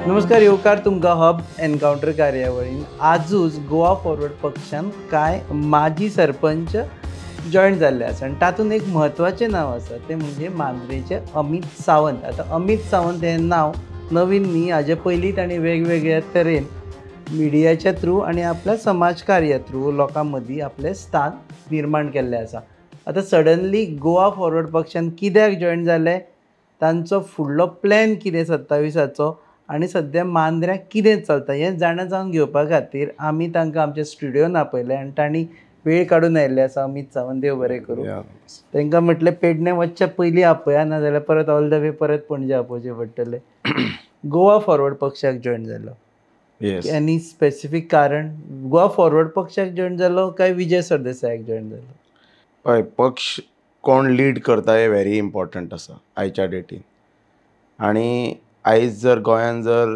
नमस्कार येवकार तुमकां हब एनकाउंटर कार्यावळीन आजूच गोवा फॉरवर्ड पक्षान काय माजी सरपंच जॉयन जाल्ले आसा आनी तातूंत एक म्हत्वाचें नांव आसा तें म्हणजे मांद्रेचे अमित सावंत. आतां अमित सावंत हें नांव नवीन न्ही, हाजे पयलीं ताणें वेगवेगळ्या तरेन मिडियाच्या थ्रू आनी आपल्या समाजकार्या थ्रू लोकां मदीं आपलें स्थान निर्माण केल्लें आसा. आतां सडनली गोवा फॉरवर्ड पक्षान कित्याक जॉयन जाले, तांचो फुडलो प्लॅन कितें 27 आनी सद्या मांद्र्याक कितें चलता हें जाणा जावन घेवपा खातीर आमी तांकां आमच्या स्टुडियोन आपयलें आनी तांणी वेळ काडून आयिल्ले आसा. अमित सावंत, देव बरें करूं. तांकां म्हटलें पेडणे वचच्या पयलीं आपया, नाजाल्यार परत ऑल द वे परत पणजे आपोवचें पडटलें. गोवा फॉरवर्ड पक्षाक जॉयन जालो, एनी स्पेसिफीक कारण? गोवा फॉरवर्ड पक्षाक जॉयन जालो काय विजय सरदेसायाक जॉयन जालो? हय, पक्ष कोण लीड करता हें व्हेरी इम्पॉर्टंट आसा आयच्या डेटीन. आनी आयज जर गोंयान जर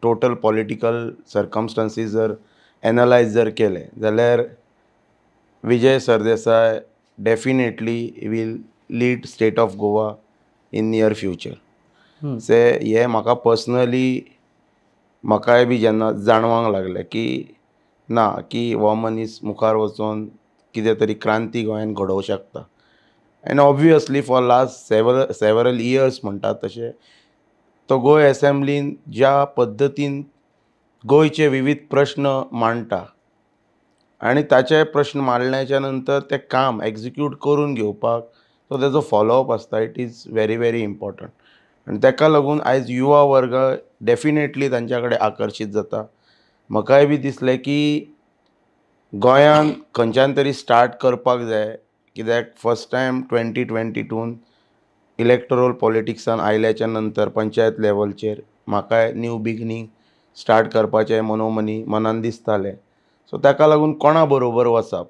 टोटल पॉलिटिकल सर्कमस्टन्सीस जर एनालायज जर केले जाल्यार Vijay Sardesai definitely will lead state of Goa in near future. हे म्हाका पर्सनली म्हाकाय बी जेन्ना जाणवांक लागलें की ना, की हो मनीस मुखार वचून कितें तरी क्रांती गोंयान घडोवंक शकता. End obviously for last several years म्हणटात तशें तो गोंय एसेंब्लीन ज्या पद्दतीन गोंयचे विविध प्रश्न मांडटा आनी ताचे प्रश्न मांडल्याच्या नंतर तें काम एक्झिक्यूट करून घेवपाक तो तेजो फॉलोअप आसता, it is very very important. आनी ताका लागून आयज युवा वर्ग डेफिनेटली तांच्या कडेन आकर्शीत जाता. म्हाकाय बी दिसलें की गोंयान खंयच्यान तरी स्टार्ट करपाक जाय, कित्याक फर्स्ट टायम 2022 इलेक्टोरल पॉलिटिक्सान आयल्याच्या नंतर पंचायत लेवलचेर म्हाकाय न्यू बिगनींग स्टार्ट करपाचें मनोमनी मनान दिसतालें. सो ताका लागून कोणा बरोबर वचप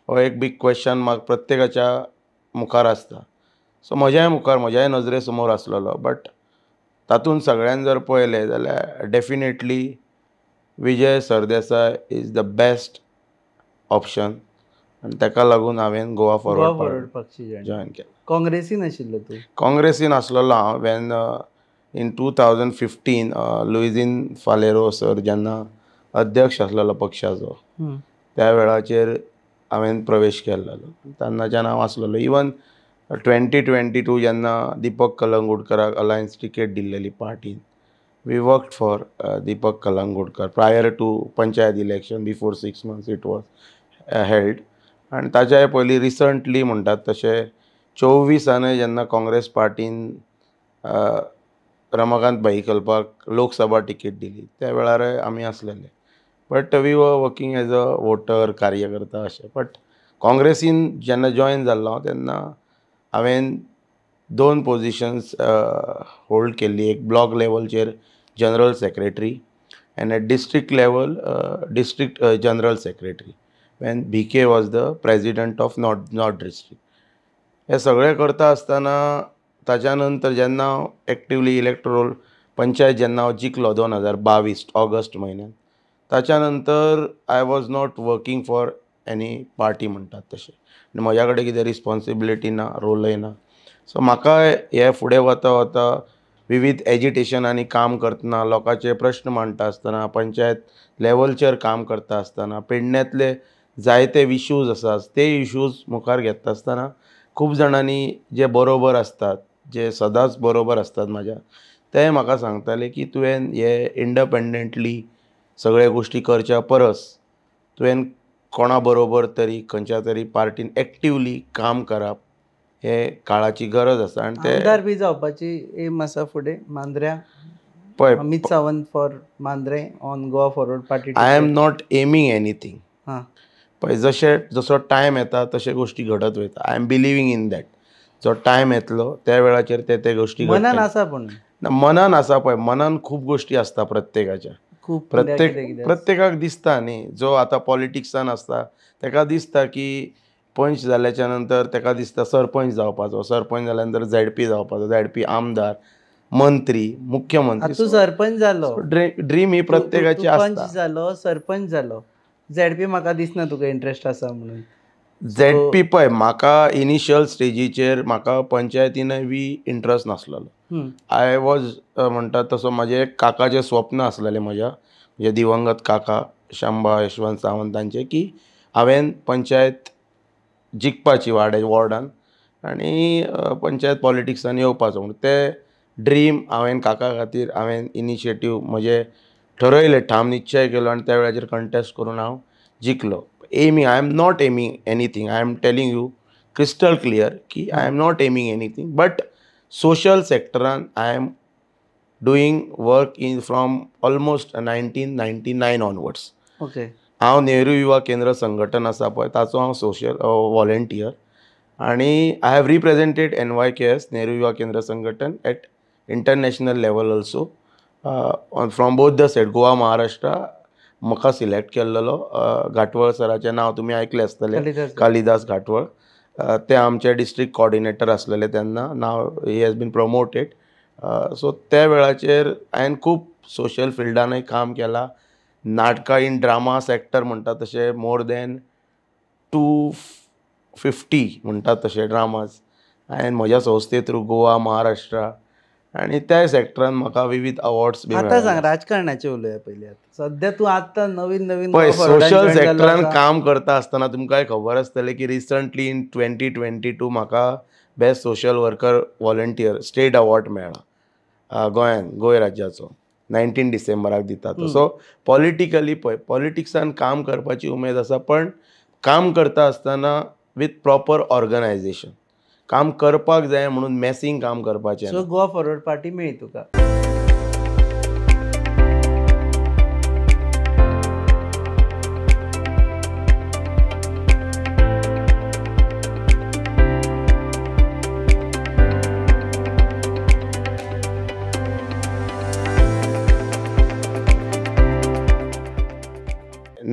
हो एक बीग क्वेश्चन मार्क प्रत्येकाच्या मुखार आसता. सो म्हज्याय नजरे समोर आसलेलो, बट तातूंत सगळ्यान जर पळयलें जाल्यार definitely Vijay Sardesai is the best option आनी ताका लागून हांवें गोवा फॉरवर्ड पक्ष जॉयन केलें. काँग्रेसीन आशिल्लो तूं? काँग्रेसीन आसलेलो हांव वेन इन 2015 लुइजीन फालेरो सर जेन्ना अध्यक्ष आसलेलो पक्षाचो त्या वेळाचेर हांवें प्रवेश केल्लो. तेन्नाच्यान हांव आसलेलो. इवन 2022 जेन्ना दिपक कलंगूटकराक अलायन्स टिकेट दिल्लेली पार्टीन, we worked for Dipak Kalangutkar prior to panchayat election. Before 6 months it was held. आनी ताच्याय पयलीं रिसंटली म्हणटात तशें 24 जेन्ना काँग्रेस पार्टीन रमाकांत भाईकल्पाक लोकसभा टिकेट दिली त्या वेळारय आमी आसलेले. But we were working as a voter, कार्यकर्ता अशें. बट काँग्रेसीन जेन्ना जॉयन जाल्लो हांव तेन्ना हांवें 2 पोजिशन्स होल्ड केल्ली. एक ब्लॉक लेवलचेर general secretary and at district level district general secretary when BK was the president of north district. हे सगळें करता आसतना ताच्या नंतर जेन्ना हांव एक्टिवली इलेक्टोरल पंचायत जेन्ना हांव जिखलो 2022 ऑगस्ट म्हयन्यान, ताच्या नंतर I was not working for any party म्हणटात तशें. आनी म्हज्या कडेन कितें रिस्पॉन्सिबिलिटी ना, रोलय ना. सो म्हाका हे फुडें वता वता विविध एजिटेशनांनी काम करतना, लोकांचे प्रश्न मांडटा आसतना, पंचायत लेवलचेर काम करता आसतना, पेडण्यांतले जायते इश्यूज आसात ते इश्यूज मुखार घेता आसतना खूब जाणांनी जे बरोबर आसतात, जे सदांच बरोबर आसतात म्हाज्या, ते म्हाका सांगताले की तुवें हे इंडपेंडंटली सगळे गोश्टी करच्या परस तुवें कोणा बरोबर तरी खंयच्या तरी पार्टीन एक्टिवली काम करप हे काळाची गरज आसा. आनी ते आमदार बी जावपाची एम आसा फुडें मांद्र्या? पळय, Amit Sawant for Mandrem on Goa forward party? I am not aiming anything. पळय, जसो टायम येता तशे गोश्टी घडत वयता. I am believing in that. जो टायम येतलो त्या वेळाचेर ते गोश्टी मनान आसा. पूण मनान आसा पळय, मनान खूब गोश्टी आसता प्रत्येकाच्या. प्रत्येकाक दिसता न्ही, जो आतां पॉलिटिक्सान आसता ताका दिसता की पंच जाल्याच्या नंतर ताका दिसता सरपंच जावपाचो, सरपंच जाल्या नंतर ZP जावपाचो, ZP आमदार, मंत्री, मुख्यमंत्री. तूं सरपंच जालो, ड्रीम ही प्रत्येकाची आसता. पंच जालो, सरपंच जालो, ZP म्हाका दिसना तुका इंट्रस्ट आसा म्हणून. ZP पळय, म्हाका इनिशियल स्टेजीचेर म्हाका पंचायतीनय बी इंट्रस्ट नासलेलो. आय वॉज म्हणटा तसो म्हाजें एक काकाचें स्वप्न आसलेलें म्हणजे दिवंगत काका शांबा यशवंत सावंतांचें की हांवें पंचायत जिखपाची वॉर्डान आनी पंचायत पॉलिटिक्सान येवपाचो म्हणून ते ड्रीम हांवें काका खातीर हांवें इनिशिएटीव म्हजें ठरयलें ठाम निश्चय केलो आनी त्या वेळाचेर कंटेस्ट करून हांव जिखलो. Aiming I am not aiming anything, I am telling you crystal clear की I am not aiming anything, but social सेक्टरान I am doing work in from almost 1999 onwards. Okay. हांव नेहरू युवा केंद्र संघटन आसा पळय ताचो हांव सोशल वॉलंटियर आनी I have represented NYKS Nehru Yuva Kendra Sangathan at international level also from both the state Goa Maharashtra. म्हाका select केल्लो घाटवळ सराचें नांव तुमी आयकलें आसतलें, कालिदास घाटवळ. ते आमचे डिस्ट्रिक्ट कोऑर्डिनेटर आसलेले तेन्ना. Now he has been promoted. So त्या वेळाचेर हांवें खूब सोशल फिल्डानय काम केलां. नाटकां इन ड्रामा सेक्टर म्हणटा तशें मोर दॅन 250 म्हणटात तशें ड्रामाज हांवें म्हज्या संस्थे थ्रू गोवा महाराष्ट्रा आनी त्या सेक्टरान म्हाका विविध अवॉर्ड्स बी आतां सांग राजकारणाचें उलोवया पयलीं. सद्या तूं आतां नवीन नवीन पळय सोशल सेक्टरान काम करता आसतना तुमकांय खबर आसतलें की रिसंटली इन 2022 म्हाका best social worker volunteer state award मेळ्ळा गोंयान, गोंय राज्याचो. 19 डिसेंबराक दिता तो. सो पॉलिटिकली पळय पॉलिटिक्सान काम करपाची उमेद आसा, पण काम करता आसतना विथ प्रॉपर ऑर्गनायझेशन. काम करपाक जाय म्हणून मॅसींग काम करपाचें. सो गोवा फॉरवर्ड पार्टी मेळ्ळी तुका.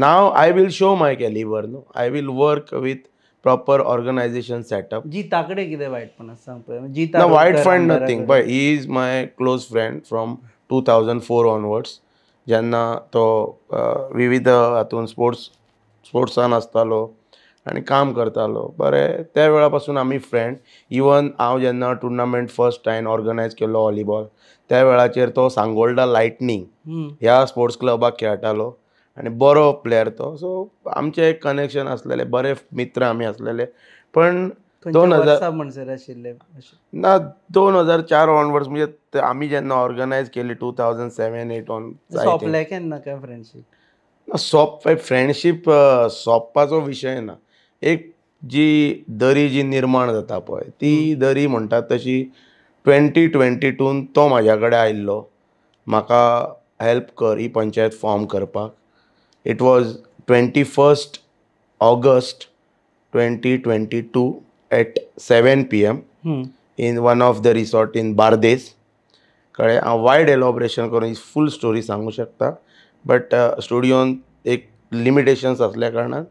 Now I will show my caliber. No, I will work with proper organization setup. जिताकडे कितें वायटपण आसा सांग पळय. No, white friend nothing. But he is my close friend from 2004 onwards. जेन्ना तो विविध हातून स्पोर्ट्सान आसतालो आनी काम करतालो बरें. त्या वेळा पासून आमी फ्रेंड. इवन हांव जेन्ना टुर्नामेंट फर्स्ट टायम ऑर्गनायज केलो व्हॉलीबॉल त्या वेळाचेर तो सांगोळडा लायटनींग ह्या स्पोर्ट्स क्लबाक खेळटालो आनी बरो प्लेयर तो. सो आमचें एक कनेक्शन आसलेलें, बरे मित्र आमी आसलेले. पण 2000 आशिल्ले ना 2004 ऑनवर्ड्स म्हणजे आमी जेन्ना ऑर्गनायज केली 2007-8 ऑन सोंपलें केन्ना काय फ्रेंडशीप. फ्रेंडशीप सोंपपाचो विशय ना. एक जी दरी निर्माण जाता पळय ती दरी म्हणटात तशी 2022 तो म्हाज्या कडेन आयिल्लो म्हाका हेल्प कर ही पंचायत फॉर्म करपाक. It was 21 August 2022 at 7 PM in one of the resort in Bardez. कळ्ळें. हांव वायड एलॉबरेशन करून फूल स्टोरी सांगूं शकता, बट स्टुडियोन एक लिमिटेशन्स आसल्या कारणान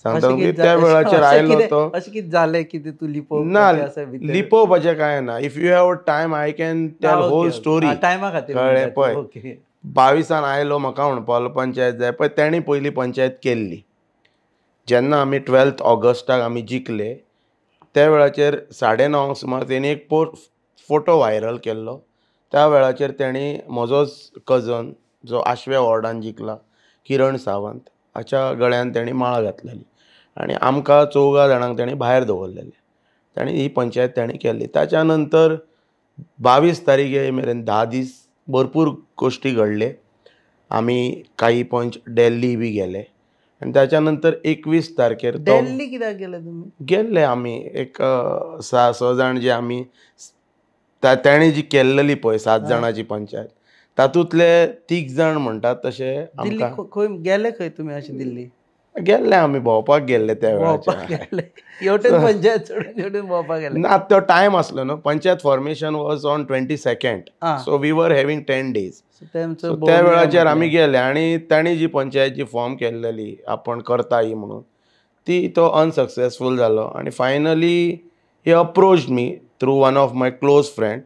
सांगता की त्या वेळाचेर आयलो तो. अशें कितें जालें कितें तू ना लिपोवपाचें कांय ना. If you have time I can tell whole story. टायमा खातीर कळ्ळें पळय. 22 आयलो म्हाका म्हणपालो पंचायत जाय पळय. तेणी पयली पंचायत केल्ली. जेन्ना आमी 12 ऑगस्टाक आमी जिखले त्या वेळाचेर 9:30 सुमार तेणी एक फोटो व्हायरल केल्लो. त्या वेळाचेर तेणी म्हजोच कजन जो आशव्या वॉर्डान जिखला किरण सावंत हाच्या गळ्यान तेणी माळ घातलेली आनी आमकां 14 जाणांक तेणी भायर दवरलेले. तेणी ही पंचायत तेणी केल्ली. ताच्या नंतर 22 तारीख मेरेन 10 दीस भरपूर गोश्टी घडले. आमी काही पंच दिल्ली बी गेले आनी ताच्या नंतर 21 तारखेर दिल्ली कित्याक गेले तुमी. गेल्ले आमी एक 6 जाण जे आमी तेणी जी केल्लेली पळय 7 जाणांची पंचायत तातूंतले 3 जाण म्हणटात तशे आमकां खंय गेले खंय तुमी अशें दिल्ली. गेल्ले आमी भोंवपाक गेल्ले त्या वेळाचेर. हेवटेन पंचायत सोडून हेवटेन भोंवपाक गेले. ना तो टायम आसलो न्हू. Panchayat formation was on 22nd. So we were having 10 days. त्या वेळाचेर आमी गेले आनी तांणी जी पंचायत जी फॉर्म केल्लेली आपण करता ही म्हणून ती तो अनसक्सेसफूल जालो आनी finally he approached me through one of my close friend.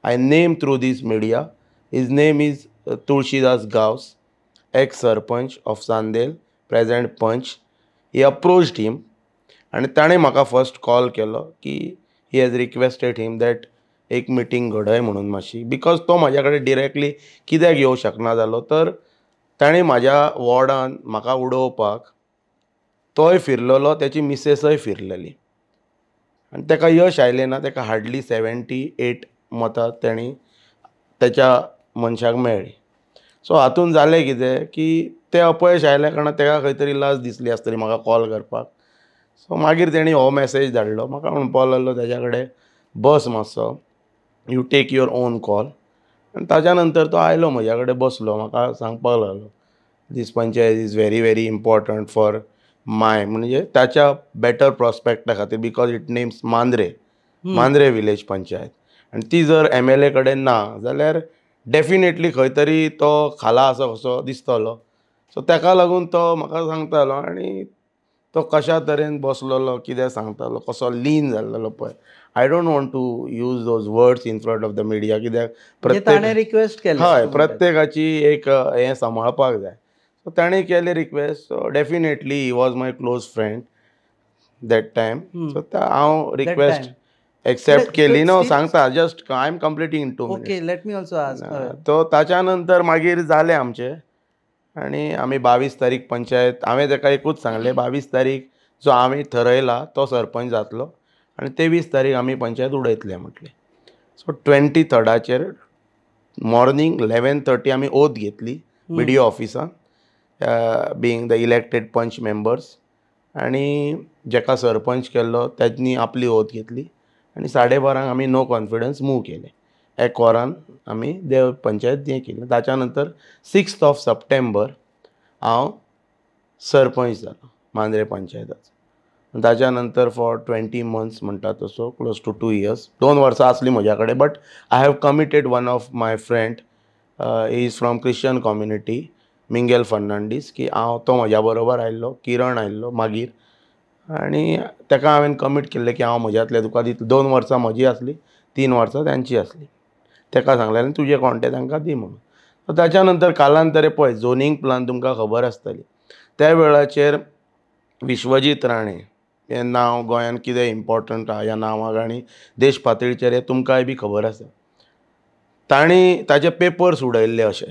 I name through these media. His name is Tulshidas Gawas, ex sarpanch of Sandel, present panch. He approached हिम आनी ताणें म्हाका फर्स्ट कॉल केलो की he has requested him that एक meeting घडय म्हणून मातशी, because तो म्हाज्या कडेन डिरेक्टली कित्याक येवं शकना जालो तर ताणें म्हाज्या वॉर्डान म्हाका उडोवपाक तोय फिरलेलो, तेची मिसेसय फिरलेली आनी ताका यश आयलें ना. ताका हार्डली 78 मतां तेणी तेच्या मनशाक मेळ्ळी. सो हातून जालें कितें की तें अपयश आयल्या कारणान ताका खंय तरी लज दिसली आसतली म्हाका कॉल करपाक. सो मागीर तेणी हो मॅसेज धाडलो म्हाका, म्हणपाक लागलो तेज्या कडेन बस मातसो, you take your own call. आनी ताच्या नंतर तो आयलो म्हज्या कडेन बसलो, म्हाका सांगपाक लागलो this panchayat is very very important for my, म्हणजे ताच्या बेटर प्रॉस्पेक्टा खातीर, because it names Mandrem village panchayat. आनी ती जर MLA कडेन ना जाल्यार डेफिनेटली खंय तरी तो खाला असो कसो दिसतलो. सो ताका लागून तो म्हाका सांगतालो आनी तो कशा तरेन बसलेलो, कितें सांगतालो, कसो लीन जाल्लो पळय. I don't want to use those words in front of the media, कित्याक ताणें रिक्वेस्ट केली. हय, प्रत्येकाची एक हें सांबाळपाक जाय. सो ताणें केलें request. So definitely he was my close friend that time. So हांव रिक्वेस्ट एक्सेप्ट केली. नो सांगता, just I am completing in 2 minutes. Okay, let me also ask. तो ताच्या नंतर मागीर जालें आमचें आनी आमी 22 तारीख पंचायत, हांवें ताका एकूच सांगलें 22 तारीख जो आमी थरयला तो सरपंच जातलो आनी 23 तारीख आमी पंचायत उडयतले म्हटलें. सो 23rd मॉर्निंग 11:30 आमी ओथ घेतली BDO ऑफिसान, बिंग द इलेक्टेड पंच मेंबर्स. आनी जेका सरपंच केल्लो तांणी आपली ओथ घेतली आनी 12:30 आमी नो कॉन्फिडन्स मूव केलें. 1 वरान आमी देव पंचायत हें केलें. ताच्या नंतर 6th September हांव सरपंच जालो मांद्रे पंचायताचो. ताच्या नंतर फॉर 20 months म्हणटा तसो क्लोज टू 2 years 2 वर्सां आसली म्हज्या कडेन. But I have committed one of my friend, is from Christian community, Mingel Fernandes, की हांव तो म्हज्या बरोबर आयिल्लो, किरण आयिल्लो मागीर. आनी ताका हांवें कमीट केल्लें की हांव म्हज्यातलें तुका दितलो. 2 वर्सां म्हजी आसली, 3 वर्सां तांची आसली. ताका सांगलें आनी तुजे कॉन्टे तांकां दी म्हणून. सो ताच्या नंतर कालांतरे पळय झोनींग प्लान तुमकां खबर आसतली. त्या वेळाचेर विश्वजीत राणे हें नांव गोंयांत कितें इम्पॉर्टंट आहा ह्या नांवाक, आनी देश पातळीचेर हें तुमकांय बी खबर आसा. तांणी ताचे पेपर्स उडयल्ले अशे,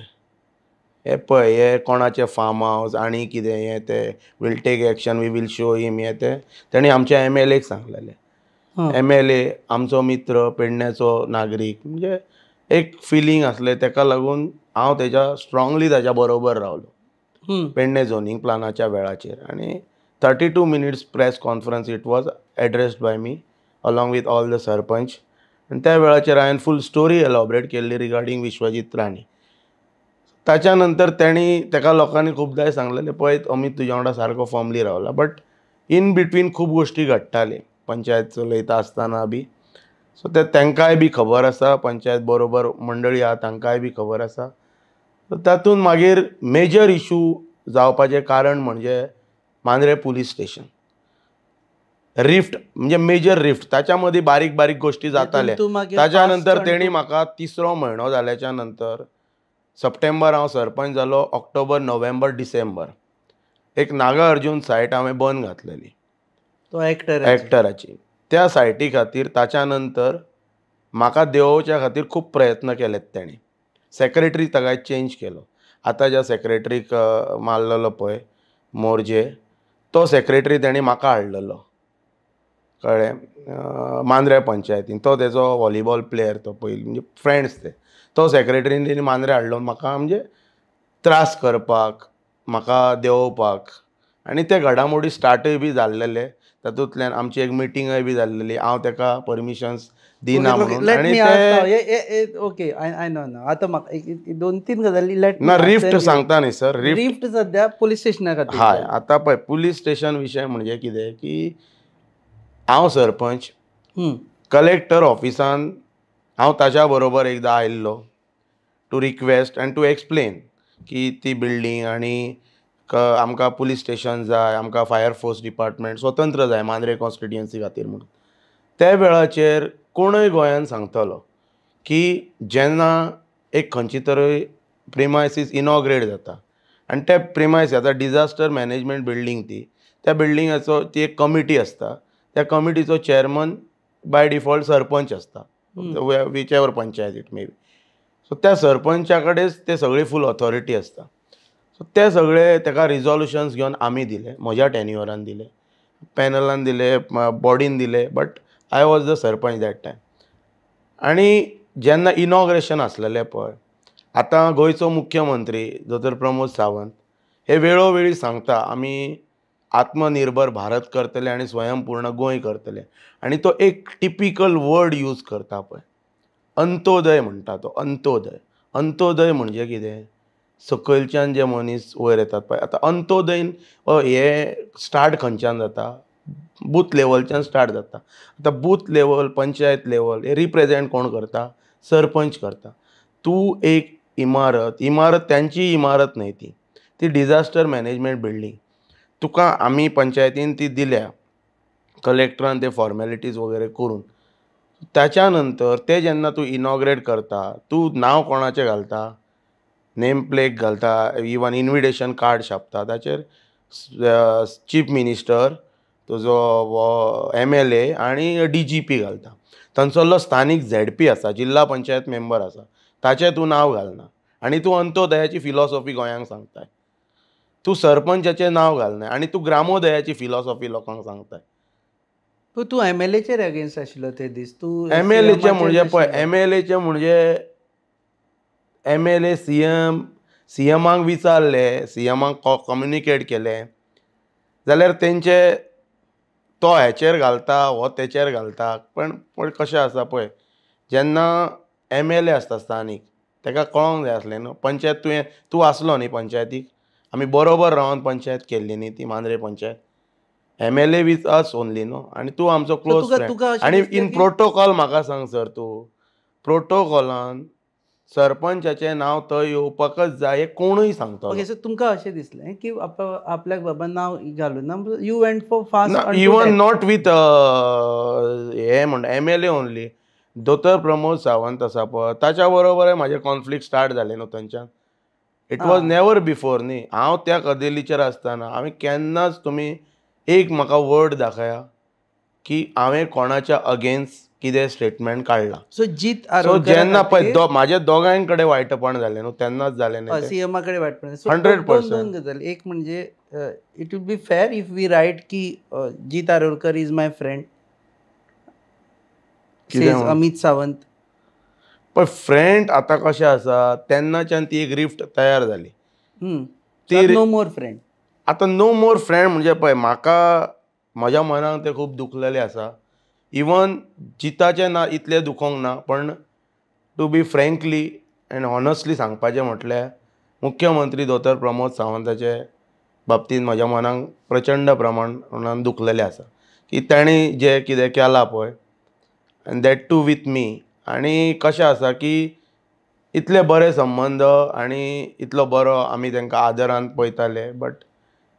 हे पळय हे कोणाचें फार्म हावस आनी कितें हें तें, will take action, we will show him, हें तें तांणी आमच्या MLAक सांगलेलें. MLA आमचो मित्र, पेडण्याचो नागरीक, म्हणजे एक फिलींग आसलें. ताका लागून हांव तेज्या स्ट्रॉंगली ताच्या बरोबर रावलो पेडणे झोनींग प्लानाच्या वेळाचेर. आनी 32 minutes press conference it was addressed by me along with all the sarpanch. आनी त्या वेळाचेर हांवें फूल स्टोरी एलॉबरेट केल्ली रिगार्डींग विश्वजीत राणे. ताच्या नंतर ताका लोकांनी खुबदां सांगलेलें पळय अमित तुज्या वांगडा सारको फॉर्मली रावला. बट इन बिटवीन खूब गोश्टी घडटाले पंचायत चलयता आसतना बी. सो ते तांकांय बी खबर आसा, पंचायत बरोबर मंडळी आहा तांकांय बी खबर आसा. तातूंत मागीर मेजर इशू जावपाचें कारण म्हणजे मांद्रे पुलीस स्टेशन रिफ्ट, म्हणजे मेजर रिफ्ट. ताच्या मदीं बारीक बारीक गोश्टी जाताले. ताच्या नंतर तेणी म्हाका 3रो म्हयनो जाल्याच्या नंतर सप्टेंबर हांव सरपंच जालो, ऑक्टोबर, नोव्हेंबर, डिसेंबर एक नागा अर्जून सायट हांवें बंद घातलेली तो एक्टराची. त्या सायटी खातीर ताच्या नंतर म्हाका देंवोवच्या खातीर खूब प्रयत्न केलेत तेणी. सेक्रेटरी ताका चेंज केलो. आतां ज्या सेक्रेटरीक मारलेलो पळय मोर्जे, तो सेक्रेटरी तेणी म्हाका हाडलेलो कळ्ळें, मांद्रे पंचायतीन. तो तेजो व्हॉलीबॉल प्लेयर, तो पयलीं म्हणजे फ्रेंड्स ते. तो सेक्रेटरीन तेणी मांद्रे हाडलो म्हाका म्हणजे त्रास करपाक, म्हाका देंवोवपाक. आनी ते घडामोडी स्टार्टय बी जाल्लेले. तातूंतल्यान आमची एक मिटींगय बी जाल्लेली. हांव ताका परमिशन्स दिना म्हणून. आनी ते ओके, आय नो आतां म्हाका 2-3 गजाली ना रिफ्ट सांगता न्ही सर. रिफ्ट सद्या पुलीस स्टेशना खातीर. हय, आतां पळय पुलीस स्टेशन विशय म्हणजे कितें की हांव सरपंच, कलेक्टर ऑफिसान हांव ताच्या बरोबर एकदां आयिल्लो to request and to explain की ती बिल्डींग आनी आमकां पुलीस स्टेशन जाय, आमकां फायर फोर्स डिपार्टमेंट स्वतंत्र जाय मांद्रे कॉन्स्टिट्युएन्सी खातीर म्हणून. त्या वेळाचेर कोणूय गोंयान सांगतलो की जेन्ना एक खंयची तरी प्रिमायसीस इनॉग्रेट जाता आनी त्या प्रिमायसीस आतां डिजास्टर मॅनेजमेंट बिल्डींग त्या बिल्डिंगाचो ती एक कमिटी आसता. त्या कमिटीचो चेअरमन बाय डिफॉल्ट सरपंच आसता. Which ever panchayat it may be. So त्या सरपंचा कडेच ते सगळी फूल ऑथॉरिटी आसता. सो ते सगळे ताका रिजोल्युशन्स घेवन आमी दिले, म्हज्या टेन्युअरान दिले, पॅनलान दिले, बॉडीन दिले, but I was the sarpanch that time. आनी जेन्ना इनॉग्रेशन आसलेलें पळय, आतां गोंयचो मुख्यमंत्री दोतोर प्रमोद सावंत हे वेळोवेळी सांगता आमी आत्मनिर्भर भारत करतले आनी स्वयंपूर्ण गोंय करतले. आनी तो एक टिपिकल वर्ड यूज करता पळय, अंत्योदय म्हणटा तो. अंत्योदय. अंत्योदय म्हणजे कितें? सकयलच्यान जे मनीस वयर येतात पळय. आतां अंत्योदय हे स्टार्ट खंयच्यान जाता? बूथ लेवलच्यान स्टार्ट जाता. आतां बूथ लेवल, पंचायत लेवल हे रिप्रेझेंट कोण करता? सरपंच करता. तूं एक इमारत त्यांची इमारत न्हय ती डिझास्टर मॅनेजमेंट बिल्डींग. तुका आमी पंचायतीन ती दिल्या, कलेक्टरान ते फॉर्मेलिटीज वगैरे करून. ताच्या नंतर ते जेन्ना तूं इनॉग्रेट करता, तूं नांव कोणाचें घालता, नेम प्लेट घालता, इवन इन्विटेशन कार्ड छापता, ताचेर चीफ मिनिस्टर, तुजो MLA आनी DGP घालता. थंयसरलो स्थानीक ZP आसा, जिल्ला पंचायत मेंबर आसा, ताचें तूं नांव घालना. आनी तूं अंत्योदयाची फिलॉसॉफी गोंयांक सांगताय. तूं सरपंचाचें नांव घालना आनी तूं ग्रामोदयाची फिलॉसॉफी लोकांक सांगताय. तूं MLAचेर अगेन्स्ट आशिल्लो ते दीस. तूं MLAचें म्हणजे पळय, MLAचें म्हणजे MLA CMाक विचारले, CMाक कम्युनिकेट केलें, जाल्यार तेंचे तो हेचेर घालता, हो तेचेर घालता. पण कशें आसा पळय, जेन्ना MLA आसता स्थानीक, ताका कळोंक जाय आसलें न्हू. पंचायत तूं आसलो न्ही पंचायतीक, आमी बरोबर रावन पंचायत केल्ली न्ही ती Mandrem panchayat. MLA with us only न्हू. आनी तूं आमचो क्लोज फ्रेंड. आनी इन प्रोटोकॉल म्हाका सांग सर, तूं प्रोटोकॉलान सरपंचाचें नांव थंय येवपाकच जाय हें कोणूय सांगता. ओके, सो तुमकां अशें दिसलें की आपल्याक बाबा नांव घालून ना, you went for fast. Even not with हे म्हणटा MLA ओन्ली. दोतोर प्रमोद सावंत आसा पळय, ताच्या बरोबर म्हाजें कॉन्फ्लिक्ट स्टार्ट जालें न्हू थंयच्यान. इट वॉज नेवर बिफोर न्ही. हांव त्या कदेलीचेर आसतना हांवें केन्नाच तुमी एक म्हाका वर्ड दाखया की हांवें कोणाच्या अगेन्स्ट कितें स्टेटमेंट काडला. सो जीत जेन्ना पळय म्हाज्या दोगांय कडेन वायटपण जालें न्हू, तेन्नाच जालें न्ही. CMा कडेन वायटपण 100%. दोन गजाली. एक म्हणजे it will be fair if we write की Jeet Arolkar is my friend, Amit Sawant. पण फ्रेंड आतां कशें आसा, तेन्नाच्यान ती एक रिफ्ट तयार जाली. ती नो मोर फ्रेंड. आतां नो मोर फ्रेंड म्हणजे पळय, म्हाका म्हज्या मनाक तें खूब दुखलेलें आसा. इवन जिताचें ना इतलें दुखोंक ना, पण to be frankly and honestly सांगपाचें म्हटल्यार मुख्यमंत्री दोतोर प्रमोद सावंताचे बाबतींत म्हज्या मनाक प्रचंड प्रमाणान दुखलेलें आसा की ताणें जें कितें केलां पळय, and that too with me. आनी कशें आसा की इतले बरे संबंद आनी इतलो बरो आमी तांकां आदरान पळयताले. बट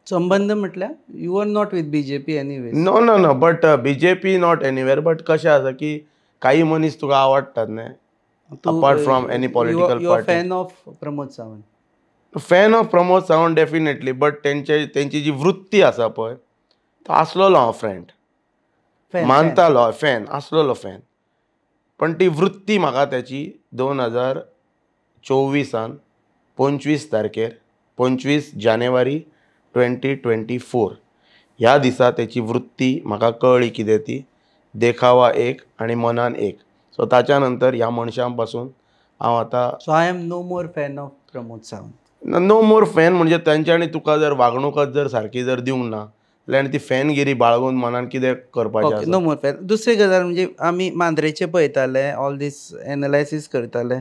संबंद म्हटल्यार you are not with BJP anyway. No but BJP not anywhere. But कशें आसा की काही मनीस तुका आवडटात न्ही, apart from any political party. Fan of Pramod Sawant. Fan of Pramod Sawant definitely. But तेंची जी वृत्ती आसा पळय, तो आसलोलो हांव फ्रेंड, मानतालो, फॅन आसलोलो फॅन. पण ती वृत्ती म्हाका त्याची 2024 25 तारखेर 25 जानेवारी 2024 ह्या दिसा तेची वृत्ती म्हाका कळ्ळी कितें ती. देखावा एक आनी मनान एक. सो ताच्या नंतर ह्या मनशां पासून हांव आतां. So I am no more fan of Pramod Sawant. No more fan म्हणजे तांच्यांनी तुका जर वागणूकच जर सारकी जर दिवंक ना जाल्यार ती फॅनगिरी बाळगून मनान कितें करपाचें. No more fan. दुसरी गजाल म्हणजे आमी मांद्रेचे पळयताले, ऑल दीस एनालायसीस करताले.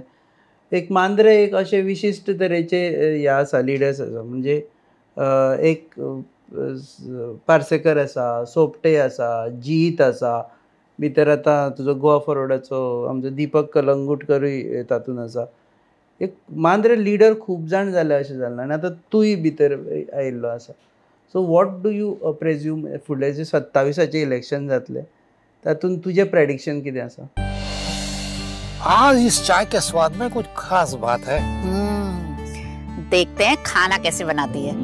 एक मांद्रे एक अशे विशिश्ट तरेचे हे आसा, लिडर्स आसा. म्हणजे एक पार्सेकर आसा, सोपटे आसा, जीत आसा, भितर आतां तुजो गोवा फॉरवर्डाचो आमचो दीपक कलंगूटकरूय तातूंत आसा. एक मांद्रे लिडर खूब जाण जाले अशें जालें. आनी आतां तूंय भितर आयिल्लो आसा. सो वॉट डू यू प्रेज्यूम फुडले जे 27 इलेक्शन जातले, तातूंत तुजें प्रेडिक्शन कितें आसा? आज इस चाय के स्वाद में कुछ खास बात है. देखते हैं खाना कैसे बनाती है.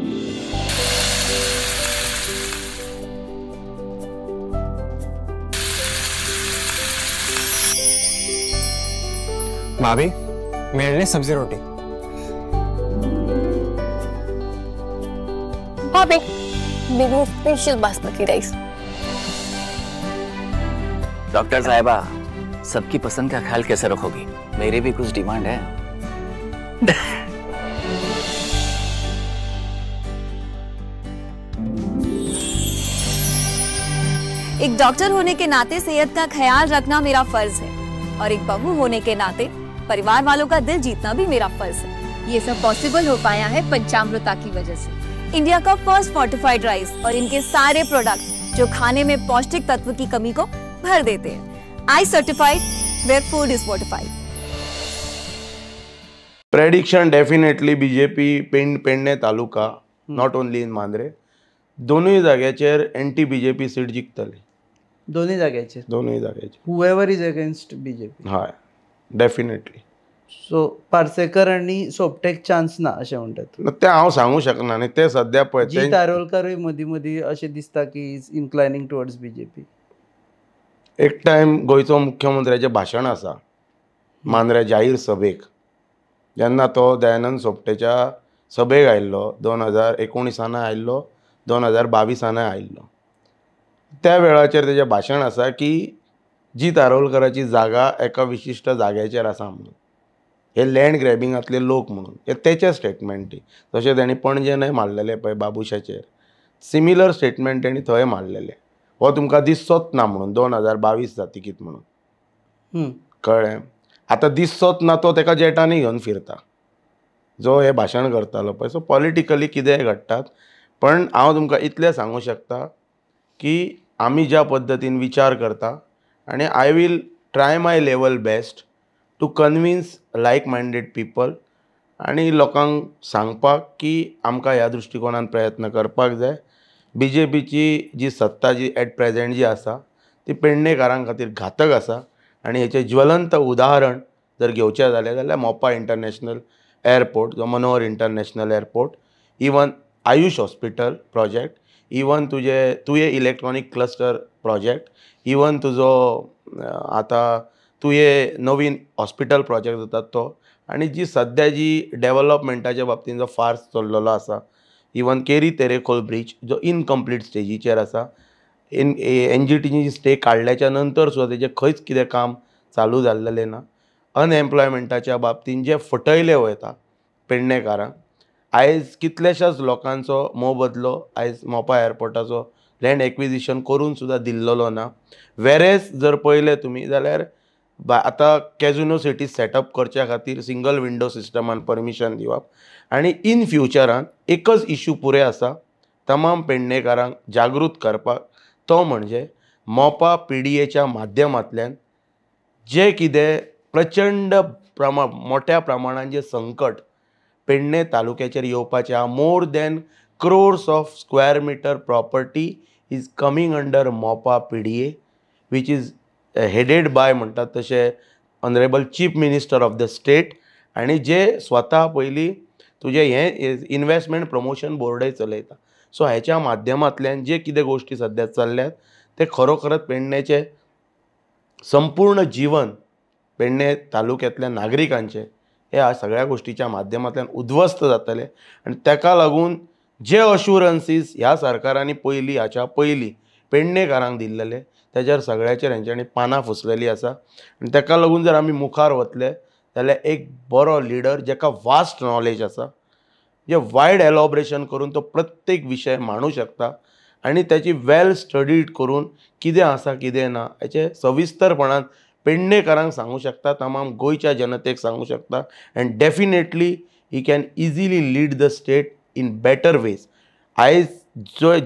भाभी मेरे लिए सब्जी रोटी। भाभी मेरे लिए स्पेशल बासमती राइस। डॉक्टर साहिबा, सबकी पसंद का ख्याल कैसे रखोगी? मेरी भी कुछ डिमांड है। एक डॉक्टर होने के नाते सेहत का ख्याल रखना मेरा फर्ज है और एक बहू होने के नाते परिवार वालों का दिल जीतना भी मेरा फर्ज है। ये सब पॉसिबल हो पाया है पंचामृता की वजह से। इंडिया का फर्स्ट फोर्टिफाइड राइस और इनके सारे प्रोडक्ट जो खाने में पौष्टिक तत्व की कमी को भर देते हैं। I certified where food is fortified. Prediction definitely BJP Pedne taluka not only in Mandrem दोनूय जाग्याचेर एंटी बीजेपी सीट जिखतली. दोन्ही जाग्याचेर दोनूय जाग्याचेर हुएवर इज अगेन्स्ट बीजेपी. हय डेफिनेटली. सो पार्सेकर आणि सोपटेक चान्स ना अशें म्हणटात. तें हांव सांगूं शकना आनी ते सद्या पळय जी तारोलकरूय मदीं मदीं अशें दिसता की इज इन्क्लायनिंग टुवर्ड्स बीजेपी. एक टायम गोंयचो मुख्यमंत्र्याचें भाशण आसा मांद्रे जाहीर सभेक जेन्ना तो दयानंद सोपटेच्या सभेक आयिल्लो 2019 आयिल्लो 2022 आयिल्लो. त्या वेळाचेर तेजें भाशण आसा की जी तारोलकराची जागा एका विशिश्ट जाग्याचेर आसा म्हणून हे लँड ग्रॅबिंगांतले लोक म्हणून हे तेचे स्टेटमेंटी. तशें तेणी पणजेनय मारलेले पळय बाबुशाचेर सिमिलर स्टेटमेंट तेणी थंय मारलेले. हो तुमकां दिसचोच ना म्हणून 2022 जातकीत म्हणून कळ्ळें. आतां दिसचोच ना तो तेका जेटांनी घेवन फिरता जो हे भाशण करतालो पळय. सो पॉलिटिकली कितेंय घडटात. पण हांव तुमकां इतलें सांगूं शकता की आमी ज्या पद्दतीन विचार करता आनी I will try my level best to convince like minded people आनी लोकांक सांगपाक की आमकां ह्या दृश्टिकोनान प्रयत्न करपाक जाय. बीजेपीची जी सत्ता जी एट प्रेझेंट जी आसा ती पेडणेकारां खातीर घातक आसा आनी हेचें ज्वलंत उदाहरण जर घेवचें जालें जाल्यार मोपा इंटरनॅशनल एअरपोर्ट जो Manohar international airport even Ayush hospital project even तुये electronic cluster project even तुजो आतां तुये नवीन हॉस्पिटल प्रोजेक्ट जाता तो आनी जी सद्या जी डेव्हलपमेंटाच्या बाबतीन जो फार्स चल्लेलो आसा इवन केरी तेरेखोल ब्रीज जो इनकम्प्लीट स्टेजीचेर आसा. NGTची स्टे काडल्याच्या नंतर सुद्दां तेजें खंयच कितें काम चालू जाल्लेलें ना. अनएम्प्लॉयमेंटाच्या बाबतीन जे फटयले वयता पेडणेकारांक आयज कितल्याशाच लोकांचो मोबदलो आयज मोपा एअरपोर्टाचो लँड एक्विजिशन करून सुद्दां दिल्लो ना. वेरेज जर पळयलें तुमी जाल्यार आतां कॅझिनो सिटी सेटअप करच्या खातीर सिंगल विंडो सिस्टमान परमिशन दिवप आनी इन फ्युचरान एकच इश्यू पुरे आसा तमाम पेडणेकारांक जागृत करपाक. तो म्हणजे मोपा PDAच्या माध्यमांतल्यान जे कितें प्रचंड मोठ्या प्रमाणान जे संकट पेडणे तालुक्याचेर येवपाचें आहा. More than crores of square metre property is coming under Mopa PDA which is headed by म्हणटात तशें honourable chief minister of the state आनी जे स्वता पयलीं तुजें हें इन्वेस्टमेंट प्रमोशन बोर्डय चलयता. सो हेच्या माध्यमांतल्यान जे कितें गोश्टी सद्या चल्ल्यात ते खरोखरच पेडणेचें संपूर्ण जीवन पेडणे तालुक्यांतल्या नागरिकांचें ह्या सगळ्या गोश्टीच्या माध्यमांतल्यान उद्ध्वस्त जातले आनी ताका लागून जे अश्युरन्सीस ह्या सरकारांनी हाच्या पयलीं पेडणेकारांक दिल्लेले तेजेर सगळ्याचेर हेंच्यांनी पानां फुसलेलीं आसा. आनी ताका लागून जर आमी मुखार वतले जाल्यार एक बरो लिडर जाका वास्ट नॉलेज आसा जे वायड एलॉबरेशन करून तो प्रत्येक विशय मांडू शकता आनी त्याची वेल स्टडीड करून कितें आसा कितें ना हेचें सविस्तरपणान पेडणेकारांक सांगूं शकता. तमाम गोंयच्या जनतेक सांगूं शकता end definitely he can easily lead the state in better ways. आयज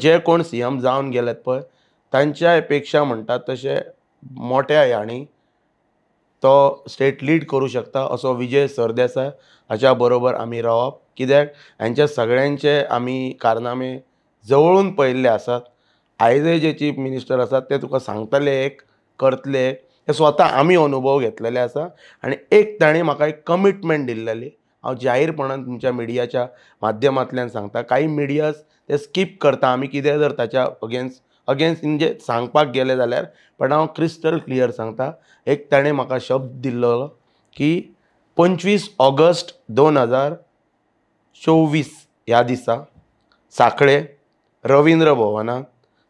जे कोण CM जावन गेल्यात पळय तांच्या पेक्षा म्हणटात तशें मोठ्या ह्यांनी तो स्टेट लीड करूं शकता असो विजय सरदेसाय हाच्या बरोबर आमी रावप. कित्याक हांच्या सगळ्यांचे आमी कारनामे जवळून पळयल्ले आसात. आयजय जे चीफ मिनिस्टर आसात ते तुका सांगतले एक करतले हे स्वता आमी अनुभव घेतलेले आसा आनी एक ताणें म्हाका एक कमिटमेंट दिल्लेली हांव जाहीरपणान तुमच्या मिडियाच्या माध्यमांतल्यान सांगता. काही मिडियाज ते स्कीप करता आमी कितें जर ताच्या अगेन्स्ट म्हणजे सांगपाक गेले जाल्यार पण हांव क्रिस्टल क्लियर सांगता. एक ताणें म्हाका शब्द दिल्लो की 25 ऑगस्ट 2024 ह्या दिसा सांखळे रवींद्र भवनात